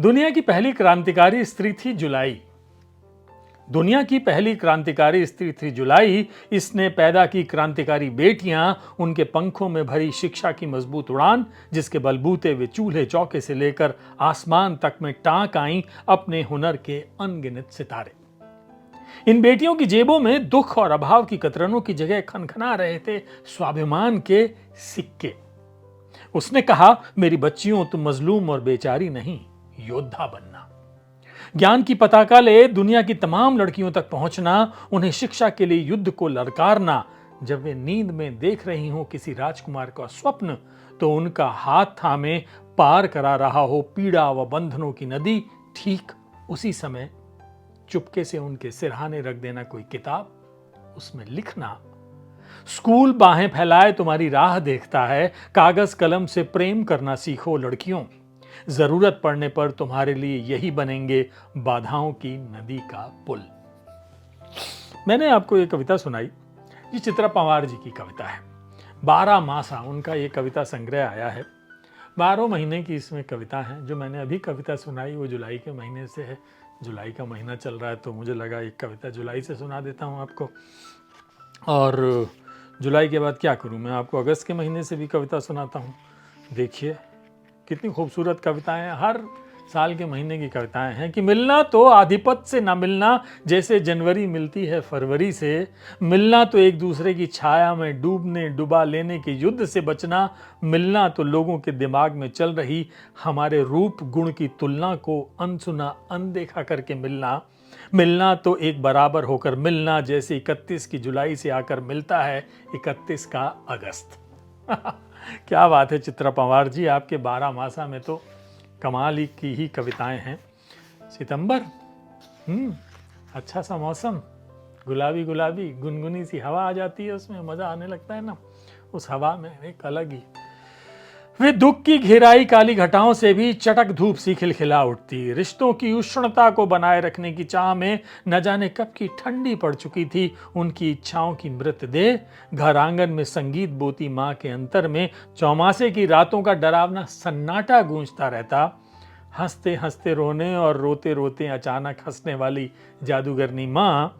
दुनिया की पहली क्रांतिकारी स्त्री थी जुलाई। दुनिया की पहली क्रांतिकारी स्त्री थी जुलाई। इसने पैदा की क्रांतिकारी बेटियां, उनके पंखों में भरी शिक्षा की मजबूत उड़ान, जिसके बलबूते वे चूल्हे चौके से लेकर आसमान तक में टांक आईं अपने हुनर के अनगिनत सितारे। इन बेटियों की जेबों में दुख और अभाव की कतरनों की जगह खनखना रहे थे स्वाभिमान के सिक्के। उसने कहा, मेरी बच्चियों, तुम मजलूम और बेचारी नहीं, योद्धा बनना। ज्ञान की पताका ले दुनिया की तमाम लड़कियों तक पहुंचना, उन्हें शिक्षा के लिए युद्ध को ललकारना। जब वे नींद में देख रही हों किसी राजकुमार का स्वप्न, तो उनका हाथ थामे पार करा रहा हो पीड़ा व बंधनों की नदी, ठीक उसी समय चुपके से उनके सिरहाने रख देना कोई किताब, उसमें लिखना, स्कूल बाहें फैलाए तुम्हारी राह देखता है, कागज कलम से प्रेम करना सीखो लड़कियों, जरूरत पड़ने पर तुम्हारे लिए यही बनेंगे बाधाओं की नदी का पुल। मैंने आपको ये कविता सुनाई, ये चित्रा पंवार जी की कविता है। 12 मासा उनका ये कविता संग्रह आया है। 12 महीने की इसमें कविता है। जो मैंने अभी कविता सुनाई वो जुलाई के महीने से है। जुलाई का महीना चल रहा है तो मुझे लगा एक कविता जुलाई से सुना देता हूँ आपको। और जुलाई के बाद क्या करूँ, मैं आपको अगस्त के महीने से भी कविता सुनाता हूँ। देखिए कितनी खूबसूरत कविताएं हैं, हर साल के महीने की कविताएं हैं। कि मिलना तो आधिपत्य से ना मिलना, जैसे जनवरी मिलती है फरवरी से। मिलना तो एक दूसरे की छाया में डूबने डुबा लेने के युद्ध से बचना। मिलना तो लोगों के दिमाग में चल रही हमारे रूप गुण की तुलना को अनसुना अनदेखा करके मिलना। मिलना तो एक बराबर होकर मिलना, जैसे 31 की जुलाई से आकर मिलता है 31 का अगस्त। क्या बात है चित्रा पंवार जी, आपके 12 मासा में तो कमाल की ही कविताएं हैं। सितंबर, अच्छा सा मौसम, गुलाबी गुलाबी गुनगुनी सी हवा आ जाती है, उसमें मजा आने लगता है ना। उस हवा में एक अलग ही वे दुख की घेराई काली घटाओं से भी चटक धूप सी खिलखिला उठती। रिश्तों की उष्णता को बनाए रखने की चाह में न जाने कब की ठंडी पड़ चुकी थी उनकी इच्छाओं की मृतदेह। घर आंगन में संगीत बोती माँ के अंतर में चौमासे की रातों का डरावना सन्नाटा गूंजता रहता। हंसते हंसते रोने और रोते रोते अचानक हंसने वाली जादूगरनी माँ,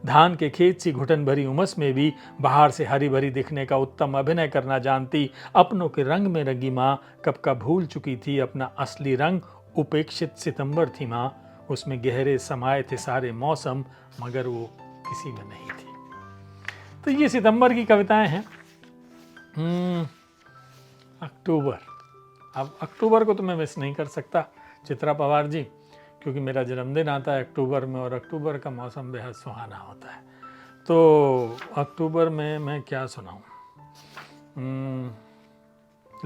धान के खेत सी घुटन भरी उमस में भी बाहर से हरी भरी दिखने का उत्तम अभिनय करना जानती। अपनों के रंग में रंगी माँ कब का भूल चुकी थी अपना असली रंग। उपेक्षित सितंबर थी माँ, उसमें गहरे समाये थे सारे मौसम, मगर वो किसी में नहीं थी। तो ये सितंबर की कविताएं हैं। अक्टूबर, अब अक्टूबर को तो मैं मिस नहीं कर सकता चित्रा पंवार जी, क्योंकि मेरा जन्मदिन आता है अक्टूबर में और अक्टूबर का मौसम बेहद सुहाना होता है। तो अक्टूबर में मैं क्या सुनाऊं?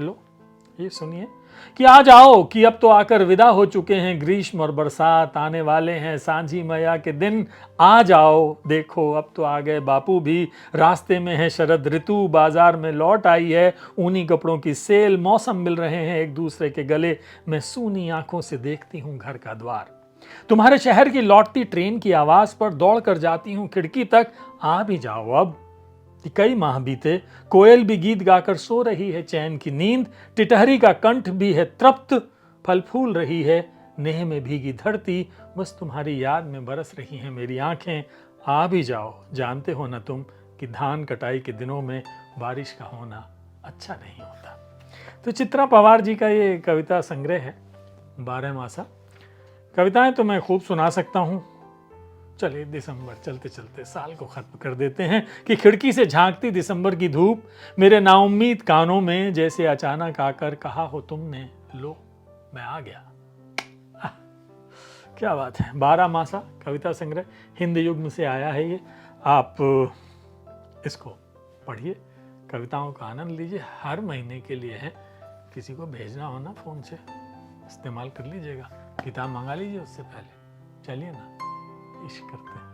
लो ये सुनिए कि आ जाओ, कि अब तो आकर विदा हो चुके हैं ग्रीष्म और बरसात, आने वाले हैं सांझी मैया के दिन। आ जाओ, देखो अब तो आ गए बापू भी, रास्ते में है शरद ऋतु, बाजार में लौट आई है ऊनी कपड़ों की सेल, मौसम मिल रहे हैं एक दूसरे के गले, मैं सूनी आंखों से देखती हूँ घर का द्वार। तुम्हारे शहर की लौटती ट्रेन की आवाज पर दौड़ कर जाती हूँ खिड़की तक, आ भी जाओ अब। कई माह बीते, कोयल भी गीत गाकर सो रही है चैन की नींद, टिटहरी का कंठ भी है तृप्त, फल फूल रही है नेह में भीगी धरती, बस तुम्हारी याद में बरस रही हैं मेरी आंखें। आ भी जाओ, जानते हो ना तुम कि धान कटाई के दिनों में बारिश का होना अच्छा नहीं होता। तो चित्रा पंवार जी का ये कविता संग्रह है 12 मासा। कविताएं तो मैं खूब सुना सकता हूँ। चलिए दिसंबर चलते चलते साल को खत्म कर देते हैं। कि खिड़की से झांकती दिसंबर की धूप मेरे नाउम्मीद कानों में जैसे अचानक आकर कहा हो तुमने, लो मैं आ गया। क्या बात है। 12 मासा कविता संग्रह हिंदी युग्म से आया है ये। आप इसको पढ़िए, कविताओं का आनंद लीजिए। हर महीने के लिए है, किसी को भेजना हो ना फोन से इस्तेमाल कर लीजिएगा, किताब मंगा लीजिए उससे पहले। चलिए ना, इश्क करते हैं।